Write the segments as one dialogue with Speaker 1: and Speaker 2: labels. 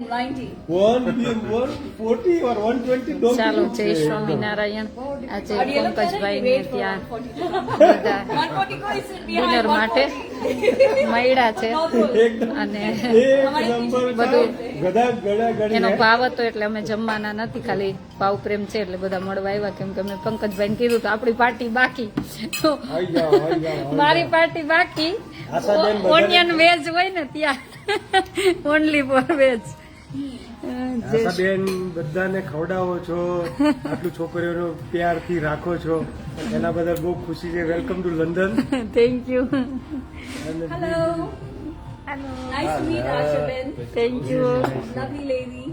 Speaker 1: 140 or 120 don't
Speaker 2: ચાલો
Speaker 1: you
Speaker 2: જય
Speaker 1: say?
Speaker 2: Swaminarayan. આજે પંકજભાઈ ને ત્યાં બધા ડિનર માટે મળ્યા છે અને
Speaker 1: એક નંબર
Speaker 2: બધું
Speaker 1: ગધા ગળા ગળી
Speaker 2: એનો
Speaker 1: હે.
Speaker 2: ભાવ હતો એટલે અમે જમવાના નથી, ખાલી ભાવ પ્રેમ છે એટલે બધા મળવા આવ્યા. કેમ કે અમે પંકજભાઈને કીધું તો આપણી પાર્ટી બાકી,
Speaker 1: આઈ જાઓ, આઈ જાઓ.
Speaker 2: મારી પાર્ટી બાકી.
Speaker 1: આશાબેન બધાને-
Speaker 2: ઓનિયન વેજ હોય ને ત્યાં ઓનલી ફોર વેજ.
Speaker 1: આશાબેન બધાને ખવડાવો છો, આટલું છોકરીઓનો પ્યારથી રાખો છો, એના બદલ બહુ ખુશી છે. Welcome to London.
Speaker 2: Thank you.
Speaker 3: Hello. Nice to meet Ashaben.
Speaker 2: Thank you.
Speaker 3: Lovely lady.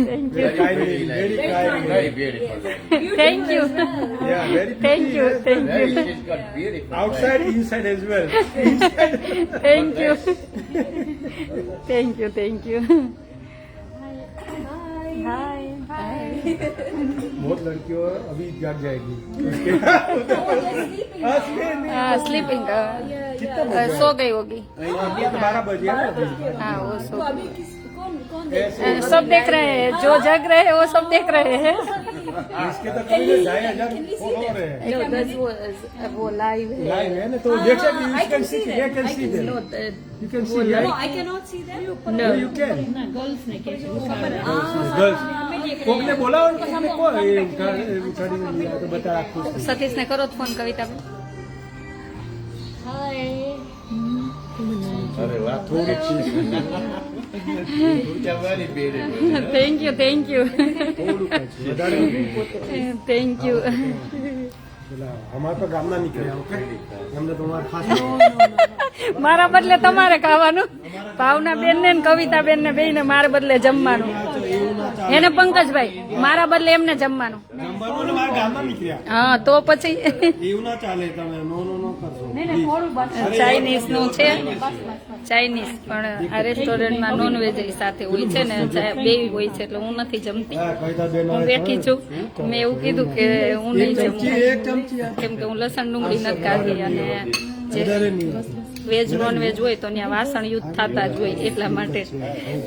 Speaker 2: Thank you.
Speaker 1: Very kindly, very kindly.
Speaker 4: Very beautiful.
Speaker 2: Thank you.
Speaker 1: Yeah, very
Speaker 2: thank
Speaker 1: pretty.
Speaker 2: You.
Speaker 1: Yes.
Speaker 2: Thank
Speaker 4: Very,
Speaker 2: you.
Speaker 4: she's got beautiful.
Speaker 1: Outside, inside as well.
Speaker 2: Thank you. Thank you. Thank you. Hi hi.
Speaker 1: बहुत लड़कियों अभी जाग जाएगी.
Speaker 2: हाँ sleeping so गई होगी.
Speaker 1: 12 बजे है ना अभी.
Speaker 2: हाँ वो सो
Speaker 3: तो अभी कौन
Speaker 2: सब देख रहे हैं, जो जग रहे हैं वो सब देख रहे हैं.
Speaker 1: इसके तो कभी 2,500 फॉलोवर है.
Speaker 2: जो बस वो लाइव है.
Speaker 1: लाइव है ना, तो देख सकते
Speaker 3: I
Speaker 1: you
Speaker 3: can
Speaker 1: can see,
Speaker 3: see
Speaker 1: you can see them. You can see,
Speaker 3: No,
Speaker 1: right?
Speaker 3: I cannot see them.
Speaker 1: No, you can.
Speaker 3: Ah,
Speaker 1: girls कोकने बोला और कोकने को ये उठाड़ी में लिया तो बता आपको.
Speaker 2: सतीश ने करो फोन कविता में.
Speaker 4: अरे वाह, थोड़ी चीज. Very beautiful.
Speaker 2: Thank you. Thank you.
Speaker 1: થોડું કઈ વધારે નહીં.
Speaker 2: Thank you.
Speaker 1: પેલા અમાર તો ગામના નીકળ્યા. ઓકે અમને તો અમાર ખાસ
Speaker 2: મારા બદલે તમારે ખાવાનું. ભાવના બેન ને કવિતા બેન ને બે ને મારા બદલે જમવાનું. એને પંકજભાઈ મારા બદલે એમને જમવાનું.
Speaker 1: નંબરનો ને મારા ગામના નીકળ્યા.
Speaker 2: હા તો પછી
Speaker 1: એવું ના ચાલે, તમે નો નો નો કરશો.
Speaker 2: ચાઇનીઝ નું છે. ચાઇનીઝ પણ આ રેસ્ટોરન્ટમાં નોનવેજ સાથે હોય છે ને, બે હોય છે એટલે હું નથી જમતી.
Speaker 1: હા કવિતા બેન
Speaker 2: હું બેઠી છું. મેં એવું કીધું કે હું નહીં
Speaker 1: એક
Speaker 2: જમું
Speaker 1: ચમચી
Speaker 2: કેમ કે હું લસણ ડુંગળી નથી ખાતી અને
Speaker 1: વધારે નહીં.
Speaker 2: વેજ નોન વેજ હોય તો ત્યાં વાસણ યુઝ થતા જ હોય એટલા માટે.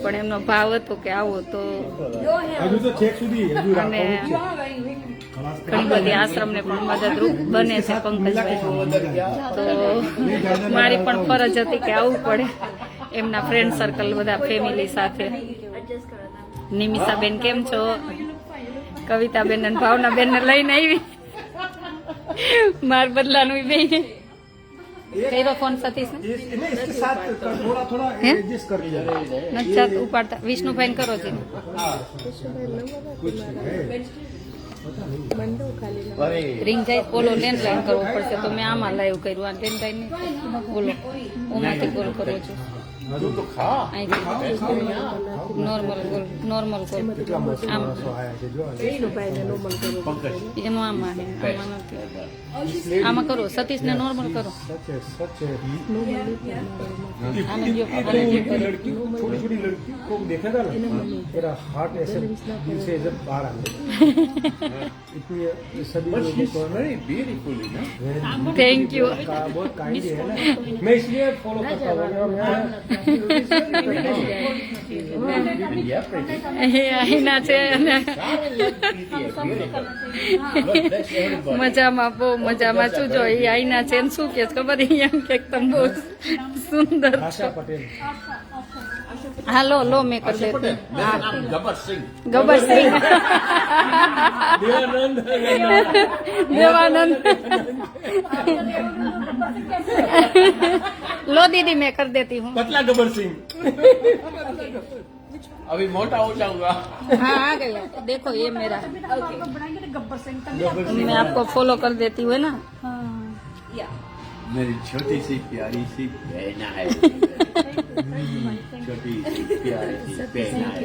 Speaker 2: પણ એમનો ભાવ હતો કે આવો તો
Speaker 1: હજુ તો છેક સુધી હજુ
Speaker 2: અને
Speaker 1: રાખવાનું છે.
Speaker 2: ઘણી બધી આશ્રમને પણ મદદરૂપ બને છે પંકજભાઈ. તો મારી પણ ફરજ હતી કે આવવું પડે એમના ફ્રેન્ડ સર્કલ બધા ફેમિલી સાથે. નિમિષાબેન કેમ છો? કવિતાબેન અને ભાવનાબેન ને લઈને આવી. માર બદલાનું બે કર્યો ફોન સતીશ ને
Speaker 1: नहीं, इसके साथ थोड़ा थोड़ा
Speaker 2: हैं?
Speaker 1: एडजस्ट कर लिया.
Speaker 2: નથી ઉપાડતા. વિષ્ણુભાઈ કરો છે.
Speaker 4: Very.
Speaker 2: રિંગ જાય ઓલો લેન્ડલાઈન કરવો પડશે તો મેં આમાં લાઈવ કર્યું. આ લેન્ડલાઈન નહીં બોલો ઓમાંથી કોલ કરો છો.
Speaker 4: तू तो खा.
Speaker 2: અહીંથી નોર્મલ કોલ
Speaker 1: કેટલા મસ્ત
Speaker 2: આમ
Speaker 1: માણસો આયા છે જો.
Speaker 4: पंकज.
Speaker 2: એનું આમાં હે, આમાં નથી. આમાં કરો સતીશને નોર્મલ કરો.
Speaker 1: सच है, सच है.
Speaker 2: આને જો
Speaker 1: इतनी लड़की छोटी छोटी लड़की को देखा था ना, तेरा हार्ट ऐसे दिल से ऐसे बाहर आ गया. इतनी सभी
Speaker 4: But
Speaker 1: लोगों
Speaker 4: she's
Speaker 1: को
Speaker 4: very beautiful, you know.
Speaker 2: Thank you.
Speaker 1: बहुत काइंड है ना. मैं इसलिए फॉलो करता हूँ.
Speaker 4: Yeah, pretty.
Speaker 2: અહીંના છે અને મજામાં બહુ મજામાં છું. જો એ આઈના છે ને શું કે ખબર અહીંયા કે તમે બહુ સુંદર છો.
Speaker 1: आशा पटेल.
Speaker 2: હાલો લો મેં કરી
Speaker 4: Asha
Speaker 2: દેતી.
Speaker 4: Patel. मेरा नाम गब्बर सिंह.
Speaker 2: ગબ્બર સિંહ.
Speaker 1: देवानंद.
Speaker 2: દેવાનંદ. लो दीदी मैं कर देती हूँ.
Speaker 1: पतला गब्बर सिंह.
Speaker 4: अभी मोटा हो जाऊंगा.
Speaker 2: हाँ आ गया. देखो ये मेरा मैं आपको फॉलो कर देती हूँ ना.
Speaker 4: मेरी छोटी सी प्यारी सी बहना है. छोटी सी प्यारी सी बहना है.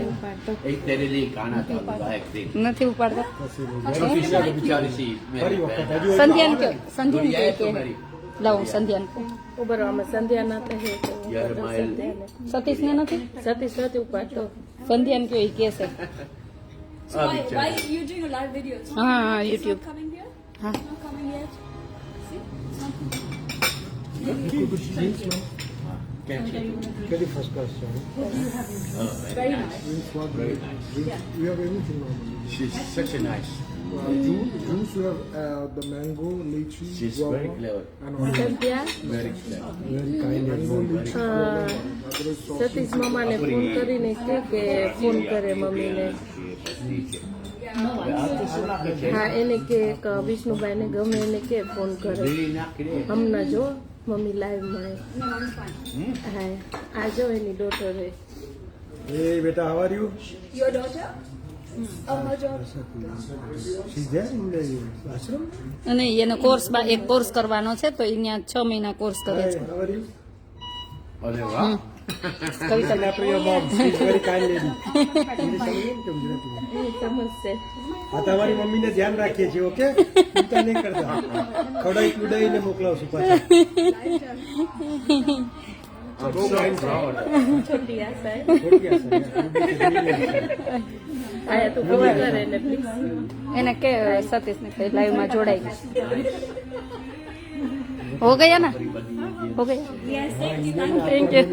Speaker 4: एक तेरे लिए गाना गाऊंगा एक दिन.
Speaker 2: નથી ઉપાડતા.
Speaker 4: छोटी सी बेचारी सी मेरी
Speaker 1: फरी वक्त
Speaker 4: बहन.
Speaker 1: हजू
Speaker 2: સંધ્યાન કયો સંધ્યાન
Speaker 4: गुड़िया है
Speaker 2: કયો
Speaker 4: तो
Speaker 2: કે
Speaker 4: मेरी.
Speaker 2: લાવું સંધ્યાન
Speaker 5: ઉભર આમાં સંધ્યા ના કહે તો
Speaker 4: You're my.
Speaker 2: સતીશ ને નથી
Speaker 5: સતીશ નથી ઉપાડતો.
Speaker 2: સંધ્યાન કયો એ કે છે.
Speaker 3: So why you doing a live videos?
Speaker 2: હા હા યુટ્યુબ.
Speaker 3: Coming here?
Speaker 2: હા
Speaker 3: Not coming yet? See?
Speaker 4: કેમ છે
Speaker 1: Very first class.
Speaker 3: Very nice.
Speaker 4: Very nice.
Speaker 6: We have everything normally.
Speaker 4: She's such a nice.
Speaker 6: Juice, we have the mango, lychee,
Speaker 4: She's
Speaker 6: guava,
Speaker 4: very clever.
Speaker 6: and orange.
Speaker 5: Sandhya
Speaker 4: Very clever.
Speaker 1: Very kind and
Speaker 6: Mango,
Speaker 1: warm.
Speaker 6: lychee, otherwise soft.
Speaker 5: Satish મામાને phone કરીને કે phone કરે મમ્મીને. હા એને કે વિષ્ણુભાઈને ગમે એને કે ફોન કરે
Speaker 4: Really not clear.
Speaker 5: હમણાં જો મમ્મી લાઈવ મળે. હા આ જો એની ડોટર હે.
Speaker 1: Hey, beta, how are you?
Speaker 3: Your daughter? Oh, her daughter.
Speaker 1: She's there in the ashram?
Speaker 2: અને એનો કોર્સ એક કોર્સ કરવાનો છે તો એ ત્યાં 6 મહિના કોર્સ કરે
Speaker 1: Hi,
Speaker 2: છે.
Speaker 1: how are you?
Speaker 4: અરે વાહ.
Speaker 2: કવિતા
Speaker 1: Listen after your mom. She's very kind lady. English સમજે કે ગુજરાતીમાં?
Speaker 5: એ સમજશે.
Speaker 1: આ તમારી મમ્મીને ધ્યાન રાખીએ છીએ, ઓકે? ચિંતા નહીં કરતા. ખવડાવી પીવડાવીને મોકલાવશું પાછા.
Speaker 4: I'm so proud.
Speaker 5: છોટી આશા હે.
Speaker 1: ખોટી આશા, yeah.
Speaker 5: આયા તું ફોન કરે ને પ્લીઝ.
Speaker 2: એને કે સતીશને કઈ લાઈવમાં જોડાઈ હો ગયા ના હો ગયા
Speaker 3: Yes, thank you.
Speaker 2: Thank you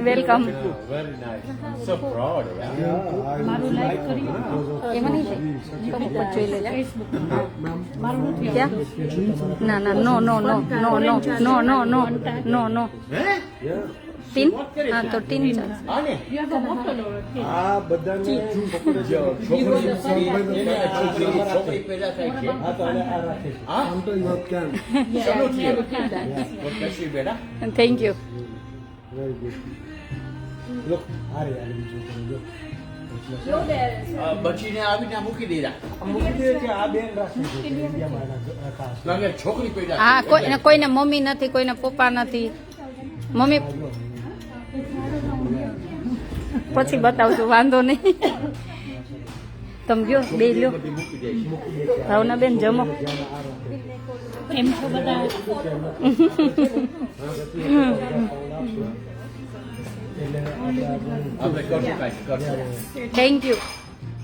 Speaker 2: welcome.
Speaker 4: Very nice. So proud. Yeah.
Speaker 2: એમાં નહીં થાય તો ઉપર જોઈ લેજો ક્યાં ના ના નો નો નો નો નો નો નો નો નો નો તીન હા તો તીન ચાલશે.
Speaker 4: આને
Speaker 1: આ બધાને પકડે છે.
Speaker 4: છોકરી પેદા થાય છે.
Speaker 1: હા, તો આને આ રાખે છે.
Speaker 4: હા?
Speaker 6: Sometimes you can.
Speaker 4: ચલો છીએ. કશી બેટા.
Speaker 2: Thank you.
Speaker 1: Very good. Look, આ રે, આ બીજું કરો, જો.
Speaker 3: Your parents.
Speaker 4: બચીને આવીને મૂકી દીધા.
Speaker 1: આ મૂકી દે છે, આ બેન રાખે છે ઇન્ડિયામાં એના ખાસ.
Speaker 4: કારણ કે છોકરી પેદા
Speaker 2: હા કોઈને મમ્મી નથી કોઈને પપ્પા નથી. મમ્મી પછી બતાવજો વાંધો નહીં. તમે ગયો બે લ્યો
Speaker 4: બધી મૂકી દે છે.
Speaker 2: ભાવના બેન જમો. એમ તો બધા
Speaker 4: આપણે કરશું કાંઈ કરશું.
Speaker 2: થેન્ક યુ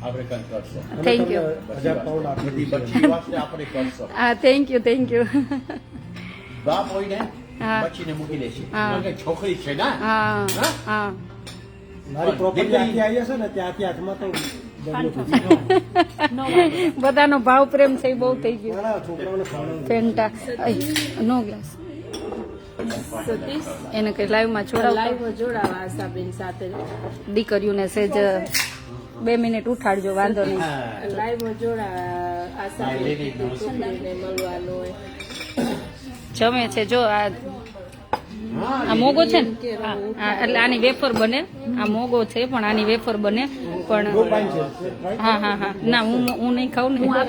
Speaker 4: આપણે કાંઈ કરશું.
Speaker 2: Thank you.
Speaker 1: 1000 પાઉન્ડ આપી
Speaker 4: બધી
Speaker 1: દીધી.
Speaker 4: બચી વાસ્તે આપણે કરશું.
Speaker 2: હા થેન્ક યુ થેન્ક યુ.
Speaker 4: બાપ હોય ને
Speaker 2: હા.
Speaker 4: બચીને મૂકી દે છે.
Speaker 2: હા.
Speaker 4: કારણ કે છોકરી છે ને.
Speaker 2: હા હા
Speaker 1: મારી પ્રોપર્ટી આખી આવી હશે ને ત્યાંથી હાથમાં તો
Speaker 2: બધાનો ભાવ પ્રેમ છે એ બહુ થઈ ગયો.
Speaker 1: ઘણા છોકરાઓને ખાવાનું
Speaker 2: ફેન્ટા નો ગ્લાસ
Speaker 5: સતીશ
Speaker 2: એને કઈ લાઈવમાં જોડાવ
Speaker 5: લાઈવ જોડાવા આશાબેન સાથે.
Speaker 2: દીકરીઓને સેજ 2 મિનિટ ઉઠાડજો વાંધો નહીં.
Speaker 5: લાઈવ જોડાવા આશાબેન છોકરીને મળવાનું હોય.
Speaker 2: જમે છે જો આ મોગો છે ને હા, એટલે આની વેફર બને. આ મોગો છે પણ આની વેફર બને પણ હા હા હા ના હું નહીં ખાઉં ને હા,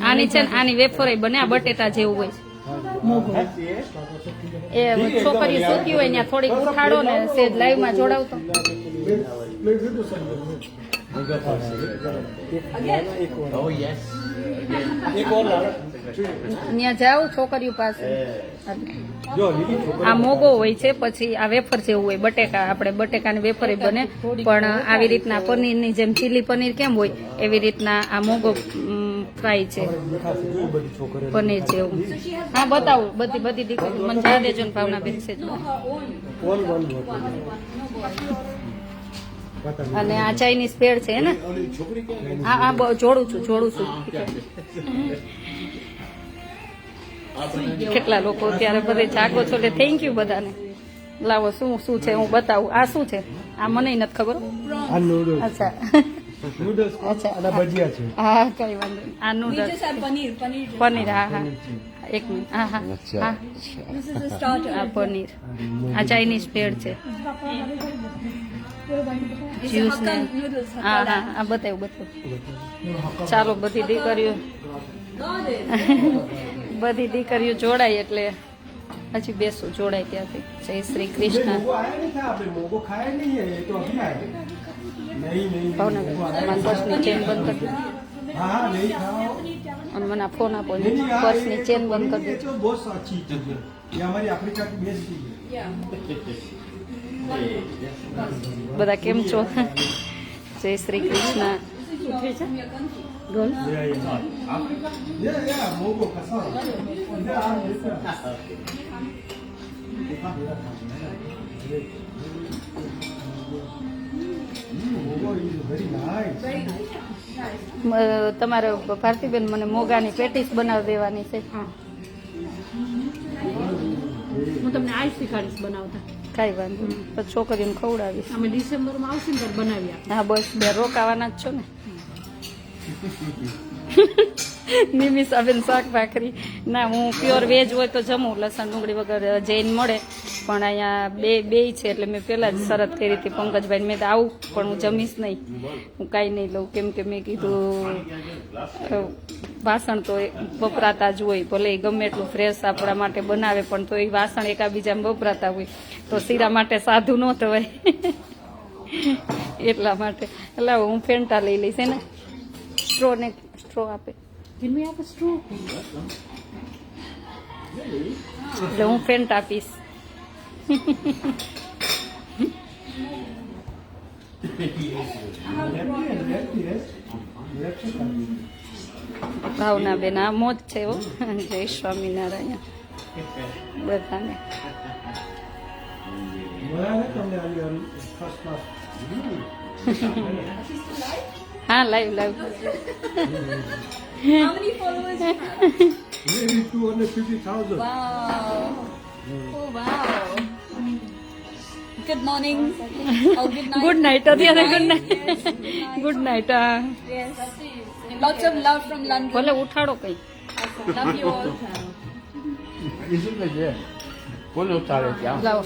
Speaker 2: આની છે ને આની વેફર બને. આ બટેટા જેવું હોય એ છોકરી સૂતી હોય ત્યાં થોડીક ઉઠાડો ને સેજ લાઈવમાં જોડાવતો.
Speaker 4: Oh yes.
Speaker 1: એક ઓર લાવે.
Speaker 2: ત્યાં જાવ છોકરીઓ પાસે.
Speaker 1: જો લીલી છોકરી
Speaker 2: આ મોગો હોય છે પછી આ વેફર જેવું હોય બટેકા આપણે બટેકાની વેફર બને પણ આવી રીતના પનીરની જેમ ચીલી પનીર કેમ હોય એવી રીતના આ મોગો ફ્રાય છે
Speaker 1: દેખાશે જો એ બધી છોકરીઓ
Speaker 2: પનીર જેવું. હા બતાવું બધી બધી દીકરી મને જા દેજો ને ભાવના બેન છે જ.
Speaker 1: કોણ બન બતા
Speaker 2: અને આ ચાઇનીઝ પેડ છે ને
Speaker 4: ઓલી છોકરી ક્યાં ગઈ?
Speaker 2: હા જોડું છું કેટલા લોકો અત્યારે બધે જાગો છો એટલે થેન્ક યુ બધાને. લાવો શું છે હું બતાવું. આ શું છે આ મને નથી ખબર.
Speaker 1: આ નૂડલ્સ
Speaker 2: અચ્છા
Speaker 1: નૂડલ્સ
Speaker 2: અચ્છા.
Speaker 1: અને ભજીયા છે.
Speaker 2: હા કઈ વાંધો નહીં. આ
Speaker 3: We
Speaker 2: noodles
Speaker 3: just have paneer. Paneer.
Speaker 2: Paneer હા હા એક મિનિટ હા હા હા
Speaker 3: This is a starter.
Speaker 2: આ પનીર આ ચાઇનીઝ પેડ છે.
Speaker 3: It's a
Speaker 2: જ્યુસ ને
Speaker 3: Hakka noodles.
Speaker 2: હા હા આ બતાવ્યું. ચાલો બધી દીકરીઓ
Speaker 3: Got it.
Speaker 2: બધી દીકરીઓ જોડાય એટલે હજી બેસું જોડાય ત્યાંથી. જય શ્રી કૃષ્ણ.
Speaker 1: મોગો આયા નહીં था આપણે મોગો ખાયા નહીં है, ये तो अभी आया नहीं
Speaker 2: ભાવનગર મારા પર્સની ચેન બંધ કરી દીધી
Speaker 1: हाँ हाँ नहीं खाओ
Speaker 2: અને મને આ ફોન આપો
Speaker 1: नहीं नहीं, हाँ,
Speaker 2: પર્સની
Speaker 1: ये-
Speaker 2: ચેન બંધ કરી
Speaker 1: ये
Speaker 2: દીધી.
Speaker 1: तो बहुत अच्छी चीज है ये हमारी अफ्रीका की बेस्ट चीज है
Speaker 3: Yeah.
Speaker 2: બધા કેમ છો? જય શ્રી કૃષ્ણ. ગોલ
Speaker 1: ये मोगो कसा very nice.
Speaker 3: Very nice. Nice.
Speaker 2: તમારે ભારતીબેન મને મોગાની પેટીસ બનાવી દેવાની છે.
Speaker 7: હું તમને આજ શીખાડીશ બનાવતા.
Speaker 2: કાંઈ વાંધો નહીં. પછી છોકરીઓને ખવડાવીશ.
Speaker 7: અમે ડિસેમ્બરમાં આવશું ને ત્યારે બનાવી આપીએ.
Speaker 2: હા બસ બે રોકાવાના જ છો ને. નિમિષાબેન શાક ભાખરી ના, હું પ્યોર વેજ હોય તો જમું, લસણ ડુંગળી વગર જૈન મળે, પણ અહીંયા બે છે એટલે મેં પહેલાં જ શરત કરી હતી પંકજભાઈ, મેં તો આવું પણ હું જમીશ નહીં, હું કાંઈ નહીં લઉં, કેમ કે મેં કીધું વાસણ તો વપરાતા જ હોય, ભલે એ ગમે એટલું ફ્રેશ આપણા માટે બનાવે પણ તો એ વાસણ એકાબીજામાં વપરાતા હોય, તો શીરા માટે સાધું ન થવાય. એટલા માટે એટલે હું ફેન્ટા લઈ લઈશ ને. સ્ટ્રો આપે
Speaker 7: Can we have a straw?
Speaker 2: એટલે હું ફેન્ટ આપીશ. ભાવના બેન આ મોજ છે હો. જય સ્વામિનારાયણ બધાને.
Speaker 1: First class.
Speaker 2: હા live live.
Speaker 3: How many followers you have?
Speaker 1: Maybe 250,000.
Speaker 3: Wow. Oh wow. Good morning. Oh, good night.
Speaker 2: Good night અત્યારે good night.
Speaker 3: Yes, good night.
Speaker 2: Good night.
Speaker 3: Yes. Lots of love from London.
Speaker 2: ભલે ઉઠાડો કઈ.
Speaker 3: Love you all.
Speaker 4: કોને ઉતારે ત્યાં?
Speaker 2: લાવો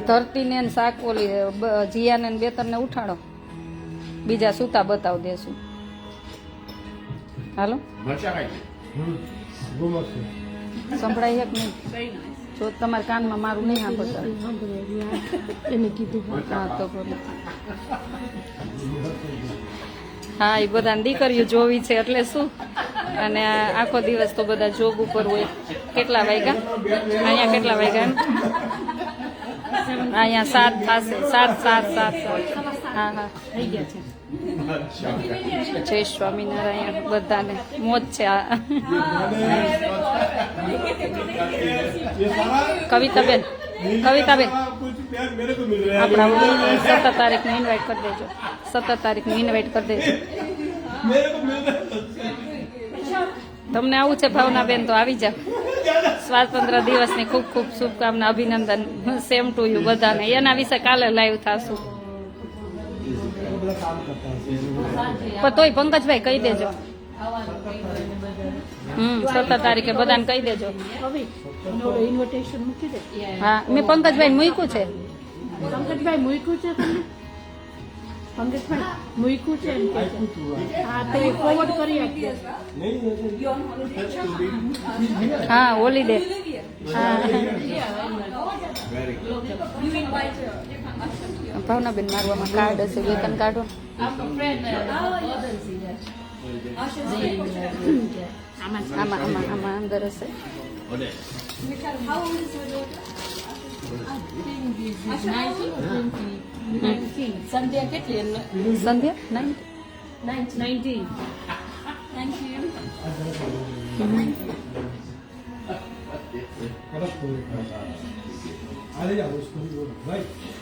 Speaker 2: ધરતીને ને શાક ઓલી જીયાને ને બેતરને ઉઠાડો, બીજા સૂતા બતાવ દેશું. હાલો
Speaker 4: મરચા ખાઈ
Speaker 2: સંભળાય એક નહીં. જો તમારા કાનમાં મારું નહીં સાંભળતા
Speaker 7: એને કીધું
Speaker 2: હા તો બોલો. હા એ બધાને દીકરીઓ જોવી છે એટલે શું, અને આખો દિવસ તો બધા જોબ ઉપર હોય. કેટલા વાગ્યા અહીંયા? કેટલા વાગ્યા? અહીંયા 7 થશે. 7. હા હા
Speaker 7: થઈ ગયા છે.
Speaker 2: જય સ્વામિનારાયણ બધાને મોજ છે. આ કવિતાબેન આપણા 17 તારીખનું ઇન્વાઇટ કરી દેજો. 17 તારીખનું ઇન્વાઇટ કરી દેજો. તમને આવું છે ભાવનાબેન તો આવી જાવ. સ્વાતંત્ર્ય દિવસની ખૂબ ખૂબ શુભકામના, અભિનંદન. સેમ ટુ યુ બધાને. એના વિશે કાલે લાઈવ થશું. પણ તોય પંકજભાઈ કહી દેજો. 17 તારીખે બધાને કહી દેજો.
Speaker 7: હવે ઇન્વિટેશન મૂકી દે.
Speaker 2: હા મેં પંકજભાઈ મૂક્યું છે.
Speaker 7: પંકજભાઈ મૂક્યું છે તમને? પંકજભાઈ મૂક્યું છે એમ કહે છે. હા તો એ ફોરવર્ડ કરી આપીએ.
Speaker 3: You on holiday?
Speaker 2: હા હોલીડે.
Speaker 3: You live here?
Speaker 2: હા
Speaker 3: You invite her?
Speaker 2: ભાવનાબેન મારું આમાં કાર્ડ હશે, વેતન કાઢો. આમાં અંદર હશે.
Speaker 3: How old is your daughter?
Speaker 7: સંધ્યા કેટલી?
Speaker 2: સંધ્યા
Speaker 7: 19.
Speaker 3: Thank you.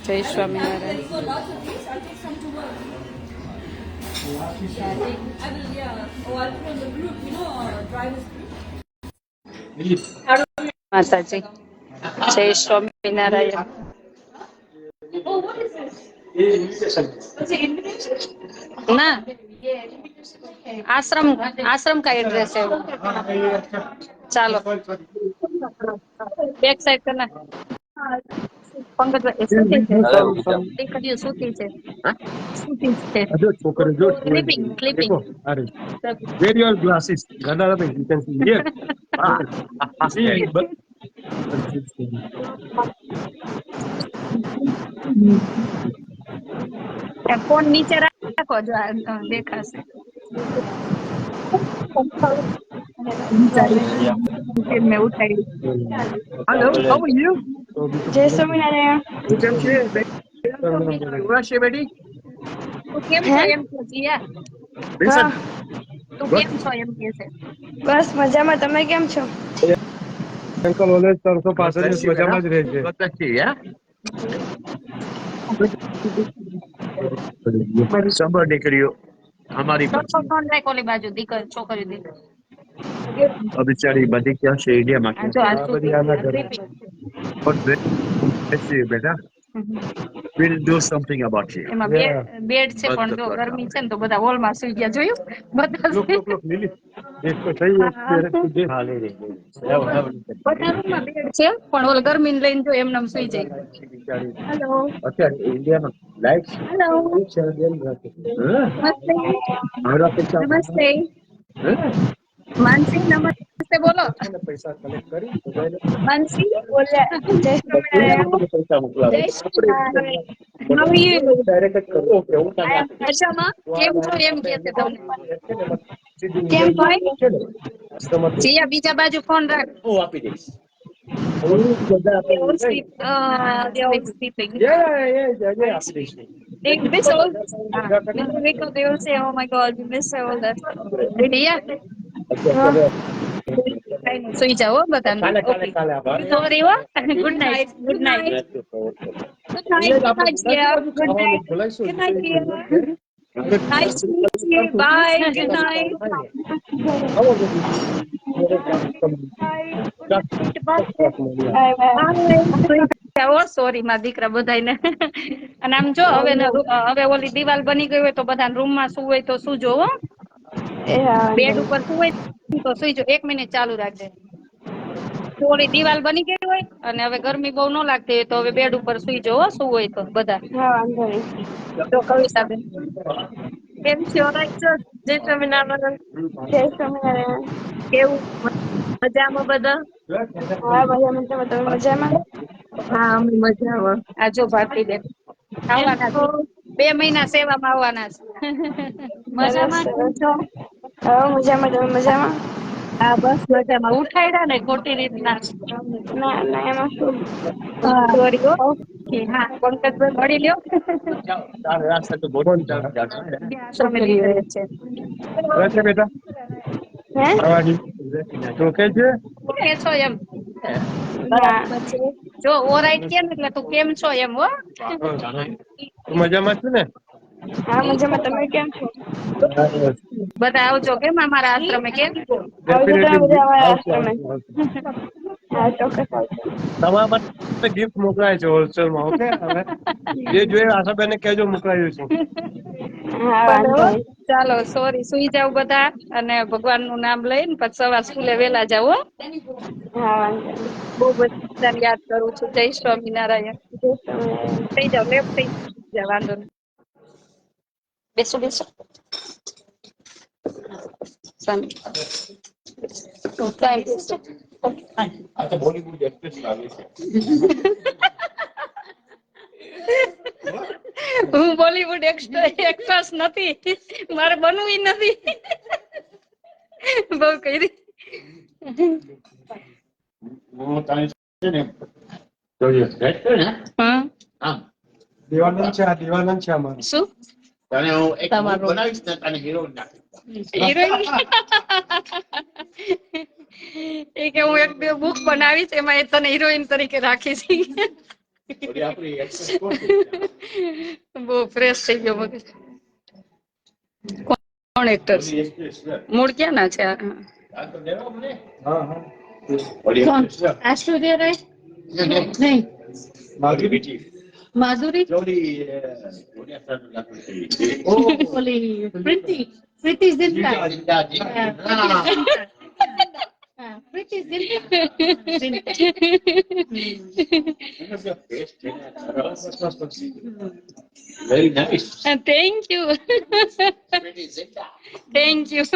Speaker 2: જય Swaminarayan.
Speaker 3: Let's go lots of these. I'll take some to work. I will, yeah. Oh, I'll put on the group, you know, drivers group.
Speaker 2: માતાજી જય Swaminarayan.
Speaker 3: Oh, what is this? Is it invitation?
Speaker 2: ના आश्रम का address है वो. चलो back side करना. पंकज દીકરીઓ સૂતી છે. Clipping.
Speaker 1: Wear your glasses. Gadara, you can see here. See, but
Speaker 2: phone નીચે રાખો જો દેખાશે. મેં ઉઠાડી.
Speaker 8: Hello, how are you?
Speaker 2: જય Swaminarayan.
Speaker 8: You can see it. Where's she, Betty?
Speaker 2: તું કેમ છો એમ કે જીયા?
Speaker 8: Listen.
Speaker 2: તું કેમ છો એમ કે છે?
Speaker 9: બસ મજામાં. તમે કેમ છો?
Speaker 1: અંકલ ઓલેજ 365 મજામાં જ રહે છે.
Speaker 8: Yeah. સંભાળ દીકરીઓ અમારી
Speaker 2: ફોન રાખ ઓલી બાજુ દીકરી છોકરી દીકરી
Speaker 8: બિચારી બધી ક્યાં છે ઇન્ડિયામાં
Speaker 2: આ જો આ
Speaker 1: આ બધી આના ઘરે.
Speaker 8: બેટા we'll do something about you.
Speaker 2: એમાં બેડ છે પણ જો ગરમી છે ને તો બધા હોલમાં સુઈ ગયા જોયું બધા
Speaker 1: લુક લુક લુક લીલી એક તો થઈ એક
Speaker 8: હા લે લે
Speaker 2: બધા રૂમમાં બેડ છે પણ ઓલ ગરમી લઈને જો એમને એમ સુઈ જાય. હેલો
Speaker 8: અત્યારે ઇન્ડિયામાં લાઈટ
Speaker 2: હેલો નમસ્તે માનસી નમસ્તે બોલો
Speaker 1: પૈસા કલેક્ટ કરી
Speaker 2: માનસી બોલ્યા જય
Speaker 8: પૈસા મોકલાવે
Speaker 2: જય Shri How are you?
Speaker 8: Direct કરો ઓકે હું
Speaker 2: I am મજામાં કેમ છો એમ કે છે તમને કેમ ભાઈ જીયા બીજા બાજુ ફોન રાખ
Speaker 8: હું આપી દઈશ
Speaker 2: They all sleep. They all sleeping.
Speaker 8: આપી દઈશ
Speaker 2: They miss all. When they wake up, they will say, "Oh my God, we miss all that." Really? Yeah. સુઈ જાઓ બધાને.
Speaker 8: કાલે આભાર
Speaker 2: Sorry, હો. Good night. Good night. Good night. Good night. Yeah. Good night. Good night. Dear. Nice to meet you. Bye. Good night. Sorry મારા દીકરા બધાને અને આમ જો હવે ઓલી દિવાલ બની ગઈ હોય તો બધા રૂમમાં શું હોય તો શું જોવો બેડ ઉપર શું હોય તો સુઈ જો 1 મિનિટ ચાલુ રાખજે થોડી દિવાલ બની ગઈ હોય અને હવે ગરમી બહુ ન લાગતી હોય તો હવે બેડ ઉપર સુઈ જોવો શું હોય તો બધા તો કવિતાબેન કેમ છો જય સ્વામિનારાયણ કેવું મજામાં બધા હા અમે મજામાં આ જો ભારતી બેન આવવાના છે 2 મહિના સેવામાં આવવાના છે મજામાં કેમ છો હા બસ મજામાં ઉઠાડ્યા ને ખોટી રીતના સોરી હા પંકજભાઈ મળી લ્યો
Speaker 8: રાસ્તા તો બોલો ને
Speaker 2: ફેમિલી રહે છે
Speaker 1: છે બેટા આવાજી તો કે છે
Speaker 2: કે છો એમ બરાબર છે જો ઓરાઈટ કે ને એટલે તું કેમ છો એમ હો
Speaker 1: તું મજામાં છું ને
Speaker 2: બધા આવજો કેમ અમારા આશ્રમે કેમ
Speaker 8: તમારા માટે
Speaker 1: ગિફ્ટ મોકલાય છે હોલસેલમાં ઓકે હવે જે જોઈએ આશાબેન કહેજો મોકલાયું છે
Speaker 2: ચાલો સોરી સુઈ જાવ બધા અને ભગવાન નું નામ લઈને પછી સવાર સ્કૂલે વેલા જાવ હો બહુ બધા યાદ કરું છું જય સ્વામિનારાયણ થઈ જાવ લેફ્ટ થઈ જાવ વાંધો નહીં બેસો બેસો
Speaker 8: આ તો બોલીવુડ એક્ટ્રેસ લાગે છે
Speaker 2: હું બોલીવુડ એક્ટ્રેસ નથી મારે બનવું નથી બહુ કરી
Speaker 8: હું તને છે ને જોઈએ રાઈટ છે ને આમ
Speaker 1: દેવાનંદ છે આ દેવાનંદ છે અમારો
Speaker 2: શું
Speaker 8: તને હું એક બનાવીશ ને તને હીરો નાખીશ
Speaker 2: હિરોઈન એ કે હું એક બે બુક બનાવીશ એમાં એ તને હિરોઈન તરીકે રાખીશ
Speaker 8: ઓલી આપણી એક્ટ્રેસ કોણ છે
Speaker 2: બહુ ફ્રેશ થઈ ગયો મગજ કોણ એક્ટર
Speaker 8: ઓલી એક્ટ્રેસ
Speaker 2: મૂળ ક્યાં ના છે
Speaker 8: આ તો દેવા મને
Speaker 1: હા હા
Speaker 8: ઓલી એક્ટ્રેસ
Speaker 7: ऐश्वर्या राय नहीं
Speaker 8: મારી બેટી
Speaker 7: माधुरी
Speaker 8: ઓલી ઓલી સર લાગુ છે
Speaker 7: बोली प्रीति जिंटा हाँ, Preeti Zinta
Speaker 8: very nice
Speaker 2: thank you thank you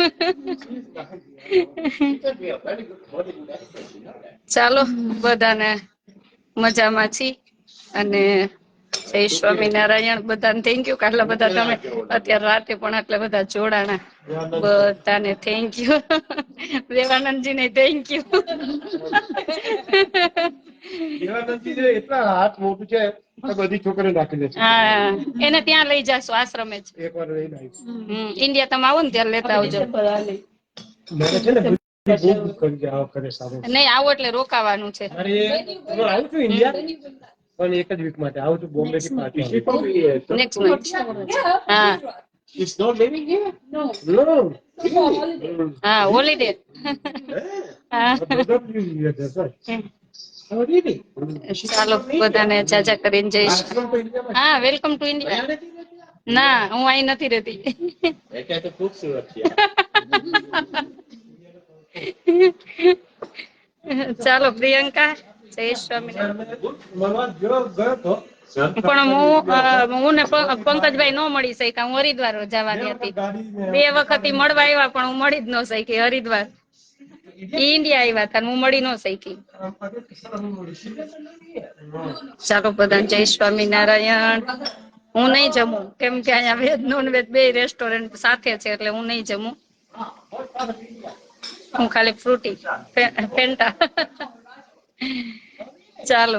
Speaker 2: ચાલો બધાને મજામાં છી અને જય સ્વામિનારાયણ બધાને થેન્ક યુ આટલા બધા તમે અત્યારે રાતે પણ આટલા બધા જોડાણા બધાને થેન્ક યુ દેવાનંદજી ને થેન્ક યુ
Speaker 1: દેવાનંદજી એટલા હાથ મોટું છે બધી છોકરીઓ નાખી દે છે
Speaker 2: હા એને ત્યાં લઈ જાશો આશ્રમે જ
Speaker 1: એકવાર લઈને આવીશ
Speaker 2: ઇન્ડિયા તમે આવો ને ત્યારે લેતા આવજો
Speaker 1: મને છે ને બહુ good કરી છે આ વખતે સારું.
Speaker 2: નહીં આવો એટલે રોકાવાનું છે.
Speaker 1: અરે હું આવું છું ઇન્ડિયા પણ એક જ વીક માટે આવું છું બોમ્બે થી પાછું.
Speaker 2: Next month. હા
Speaker 4: He's not living here?
Speaker 1: No.
Speaker 2: હા હોલિડે. હા
Speaker 1: Oh, really?
Speaker 2: ચાલો બધાને જાજા કરીને જઈશ. હા વેલકમ ટુ ઇન્ડિયા. ના હું અહીં નથી રહેતી.
Speaker 4: એટલે તો ખૂબ સુરત છે.
Speaker 2: ચાલો પ્રિયંકા જય સ્વામિનારાયણ.
Speaker 1: મળવા ગયો તો
Speaker 2: પણ હું ને પંકજભાઈ ન મળી શક્યા. હું હરિદ્વાર જવાની હતી. 2 વખત ઈ મળવા આવ્યા પણ હું મળી જ ન શકી. હરિદ્વાર ઈ ઇન્ડિયા આવ્યા હતા હું મળી ન શકી. ચાલો બધા જય સ્વામિનારાયણ. હું નહીં જમું કેમ કે અહીંયા વેજ નોન વેજ 2 રેસ્ટોરન્ટ સાથે છે એટલે હું નહીં જમું. હું ખાલી ફ્રૂટી ફેન્ટા. ચાલો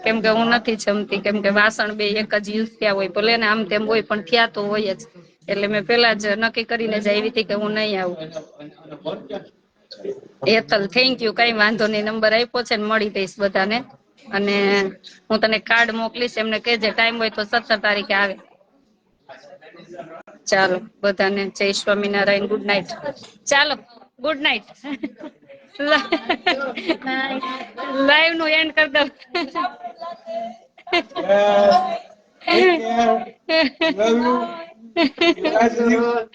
Speaker 2: કેમ કે હું નથી જમતી કેમ કે વાસણ 2 એક જ યુઝ થયા હોય ભલે ને આમ તેમ હોય પણ થયા તો હોય જ એટલે મેં પેલા જ નક્કી કરીને જ આવી હતી કે હું નહીં આવું. હેતલ થેન્ક યુ કઈ વાંધો નહીં. નંબર આપ્યો છે ને મળી દઈશ બધાને અને હું તને કાર્ડ મોકલીશ. એમને કહેજે ટાઈમ હોય તો 17 તારીખે આવે. ચાલો બધાને જય સ્વામિનારાયણ. Good night. ચાલો ગુડ નાઇટ. લાઈવ નું એન્ડ કરી દઉં.
Speaker 1: Love you. Guys,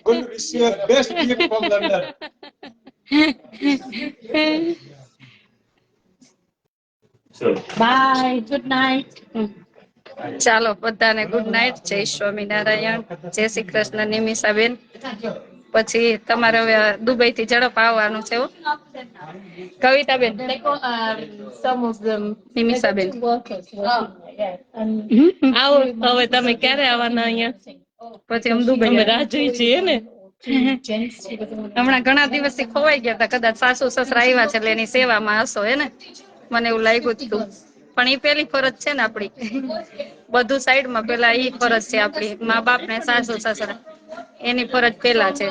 Speaker 1: good to wish you the best gift from London.
Speaker 7: Bye good night.
Speaker 2: ચાલો બધાને ગુડ નાઇટ. જય સ્વામિનારાયણ. જય શ્રી કૃષ્ણ. નિમિષાબેન પછી તમારે હવે દુબઈ થી ઝડપ આવવાનું છે. કવિતાબેન નિમિષાબેન
Speaker 7: આવો હવે તમે ક્યારે આવવાના અહીંયા?
Speaker 2: પછી અમે દુબઈ
Speaker 7: રાહ જોઈ છીએ ને.
Speaker 2: હમણાં ઘણા દિવસથી ખોવાઈ ગયા હતા. કદાચ સાસુ સસરા આવ્યા છે એટલે એની સેવામાં હશો હે ને મને એવું લાગ્યું હતું. પણ ઈ પેલી ફરજ છે ને આપડી. બધું સાઈડમાં પેલા ઈ ફરજ છે આપડી. મા બાપ ને સાસુ સસરા એની ફરજ પેલા છે.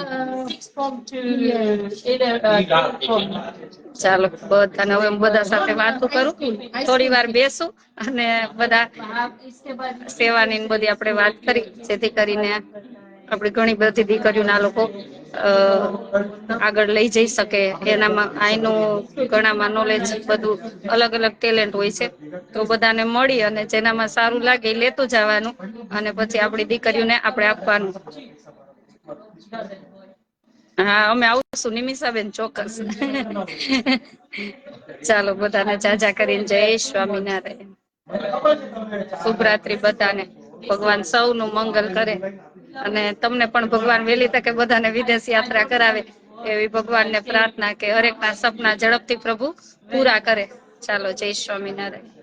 Speaker 2: ચાલો બધાને હવે હું બધા સાથે વાતો કરું. થોડી વાર બેસું અને બધા સેવાની ને બધી આપણે વાત કરી જેથી કરીને આપડી ઘણી બધી દીકરીઓના લોકો આગળ લઈ જઈ શકે. એનામાં આઈનું ઘણામાં નોલેજ બધું અલગ અલગ ટેલેન્ટ હોય છે તો બધાને મળી અને જેનામાં સારું લાગે એ લેતું જવાનું અને પછી આપણી દીકરીઓને આપણે આપવાનું. હા અમે આવશું નિમિષાબેન ચોક્કસ. ચાલો બધાને જાજા કરીને જય સ્વામિનારાયણ. શુભરાત્રી બધાને. ભગવાન સૌનું મંગલ કરે અને તમને પણ ભગવાન વહેલી તકે બધાને વિદેશ યાત્રા કરાવે એવી ભગવાનને પ્રાર્થના કે હરેકના સપના ઝડપથી પ્રભુ પૂરા કરે. ચાલો જય સ્વામિનારાયણ.